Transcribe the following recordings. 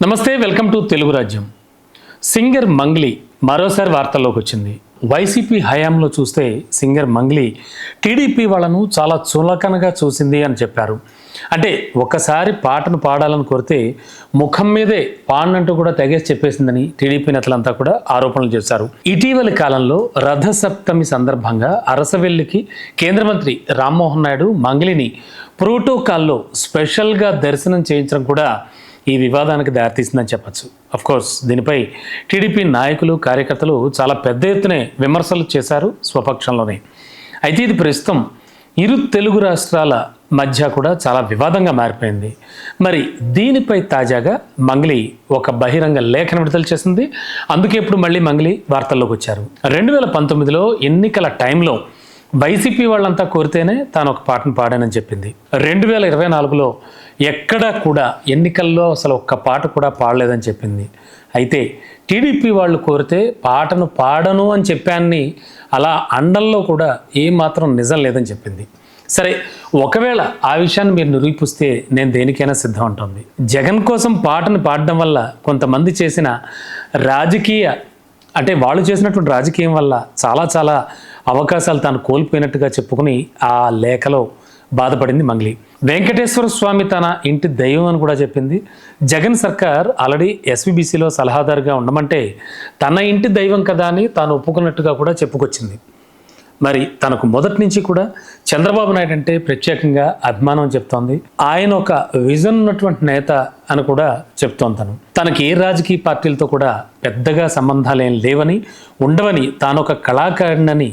నమస్తే, welcome to Telugu రాజ్యం. Singer Mangli మరోసారి వార్తల్లోకి వచ్చింది. వైసీపీ హయాంలో చూస్తే సింగర్ మంగ్లీ టీడీపీ వాళ్ళను చాలా చులకనగా చూసింది అని చెప్పారు. అంటే ఒక్కసారి పాటను పాడాలని కోరితే ముఖం మీదే పాడినట్టు కూడా తెగేసి చెప్పేసిందని టీడీపీ నేతలంతా కూడా ఆరోపణలు చేశారు. ఇటీవలి కాలంలో రథసప్తమి సందర్భంగా అరసవెల్లికి కేంద్ర మంత్రి రామ్మోహన్ నాయుడు మంగ్లీని ప్రోటోకాల్లో స్పెషల్గా దర్శనం చేయించడం కూడా ఈ వివాదానికి దారితీసిందని చెప్పచ్చు. కోర్స్ దీనిపై టీడీపీ నాయకులు కార్యకర్తలు చాలా పెద్ద ఎత్తునే విమర్శలు చేశారు స్వపక్షంలోనే. అయితే ఇది ప్రస్తుతం ఇరు తెలుగు రాష్ట్రాల మధ్య కూడా చాలా వివాదంగా మారిపోయింది. మరి దీనిపై తాజాగా మంగ్లీ ఒక బహిరంగ లేఖను విడుదల చేసింది. అందుకే ఇప్పుడు మళ్ళీ మంగ్లీ వార్తల్లోకి వచ్చారు. 2019లో ఎన్నికల టైంలో వైసీపీ వాళ్ళంతా కోరితేనే తాను ఒక పాటను పాడానని చెప్పింది. 2024లో ఎక్కడా కూడా ఎన్నికల్లో అసలు ఒక్క పాట కూడా పాడలేదని చెప్పింది. అయితే టీడీపీ వాళ్ళు కోరితే పాటను పాడను అని చెప్పాన్ని అలా అండంలో కూడా ఏమాత్రం నిజం లేదని చెప్పింది. సరే, ఒకవేళ ఆ విషయాన్ని మీరు నిరూపిస్తే నేను దేనికైనా సిద్ధం ఉంటుంది. జగన్ కోసం పాటను పాడడం వల్ల కొంతమంది చేసిన రాజకీయ అంటే వాళ్ళు చేసినటువంటి రాజకీయం వల్ల చాలా అవకాశాలు తాను కోల్పోయినట్టుగా చెప్పుకుని ఆ లేఖలో బాధపడింది మంగ్లీ. వెంకటేశ్వర స్వామి తన ఇంటి దైవం అని కూడా చెప్పింది. జగన్ సర్కార్ ఆల్రెడీ ఎస్వీబీసీలో సలహాదారుగా ఉండమంటే తన ఇంటి దైవం కదా అని తాను ఒప్పుకున్నట్టుగా కూడా చెప్పుకొచ్చింది. మరి తనకు మొదటి నుంచి కూడా చంద్రబాబు నాయుడు అంటే ప్రత్యేకంగా అభిమానం చెప్తోంది. ఆయన ఒక విజన్ ఉన్నటువంటి నేత అని కూడా చెప్తోంది. తనకి ఏ రాజకీయ పార్టీలతో కూడా పెద్దగా సంబంధాలు ఏం లేవని, ఉండవని, తాను ఒక కళాకారుడినని.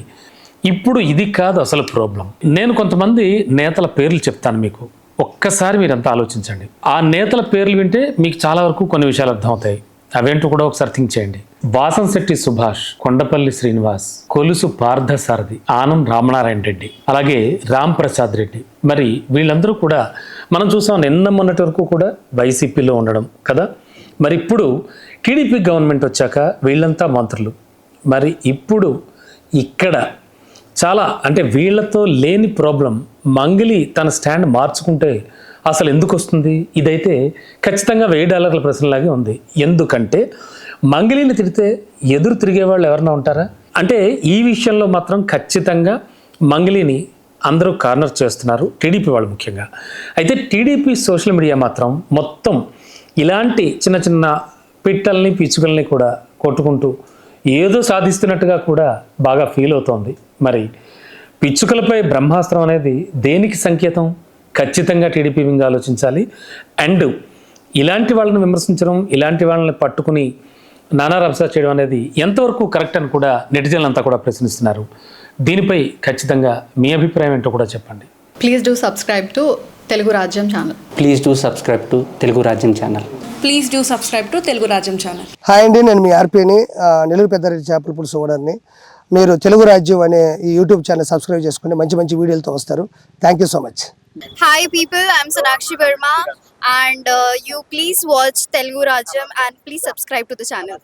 ఇప్పుడు ఇది కాదు అసలు ప్రాబ్లం. నేను కొంతమంది నేతల పేర్లు చెప్తాను మీకు, ఒక్కసారి మీరంతా ఆలోచించండి. ఆ నేతల పేర్లు వింటే మీకు చాలా వరకు కొన్ని విషయాలు అర్థమవుతాయి. అవేంటో కూడా ఒకసారి థింక్ చేయండి. వాసంశెట్టి సుభాష్, కొండపల్లి శ్రీనివాస్, కొలుసు పార్థసారథి, ఆనం రామనారాయణ రెడ్డి, అలాగే రామ్ ప్రసాద్ రెడ్డి. మరి వీళ్ళందరూ కూడా మనం చూసాం నిన్న మొన్నటి వరకు కూడా వైసీపీలో ఉండడం కదా. మరి ఇప్పుడు టీడీపీ గవర్నమెంట్ వచ్చాక వీళ్ళంతా మంత్రులు. మరి ఇప్పుడు ఇక్కడ చాలా అంటే వీళ్ళతో లేని ప్రాబ్లం మంగ్లీ తన స్టాండ్ మార్చుకుంటే అసలు ఎందుకు వస్తుంది? ఇదైతే ఖచ్చితంగా $1000 ప్రశ్నలాగే ఉంది. ఎందుకంటే మంగ్లీని తిడితే ఎదురు తిరిగే వాళ్ళు ఎవరైనా ఉంటారా? అంటే ఈ విషయంలో మాత్రం ఖచ్చితంగా మంగ్లీని అందరూ కార్నర్ చేస్తున్నారు, టీడీపీ వాళ్ళు ముఖ్యంగా. అయితే టీడీపీ సోషల్ మీడియా మాత్రం మొత్తం ఇలాంటి చిన్న చిన్న పిట్టల్ని పిచ్చుకల్ని కూడా కొట్టుకుంటూ ఏదో సాధిస్తున్నట్టుగా కూడా బాగా ఫీల్ అవుతోంది. మరి పిచ్చుకలపై బ్రహ్మాస్త్రం అనేది దేనికి సంకేతం? ఖచ్చితంగా టీడీపీ వింగ్ ఆలోచించాలి. అండ్ ఇలాంటి వాళ్ళని విమర్శించడం, ఇలాంటి వాళ్ళని పట్టుకుని నానా రభస చేయడం అనేది ఎంతవరకు కరెక్ట్ అని కూడా నెటిజన్లంతా కూడా ప్రశ్నిస్తున్నారు. దీనిపై ఖచ్చితంగా మీ అభిప్రాయం ఏంటో కూడా చెప్పండి. Please do subscribe to Telugu Rajyam channel. Please do subscribe to Telugu Rajyam channel. Please do subscribe to Telugu Rajyam channel. Hi అండి, నేను మీ ఆర్పీని, నెల్లూరు పెద్దారెడ్డి చేపల పులుసు ఓనర్ని. మీరు తెలుగు రాజ్యం అనే ఈ యూట్యూబ్ ఛానల్ సబ్స్క్రైబ్ చేసుకుని మంచి వీడియోలతో వస్తారు. Thank you so much. Hi people, I'm Sonakshi Verma and you please watch Telugu Rajyam and please subscribe to the channel.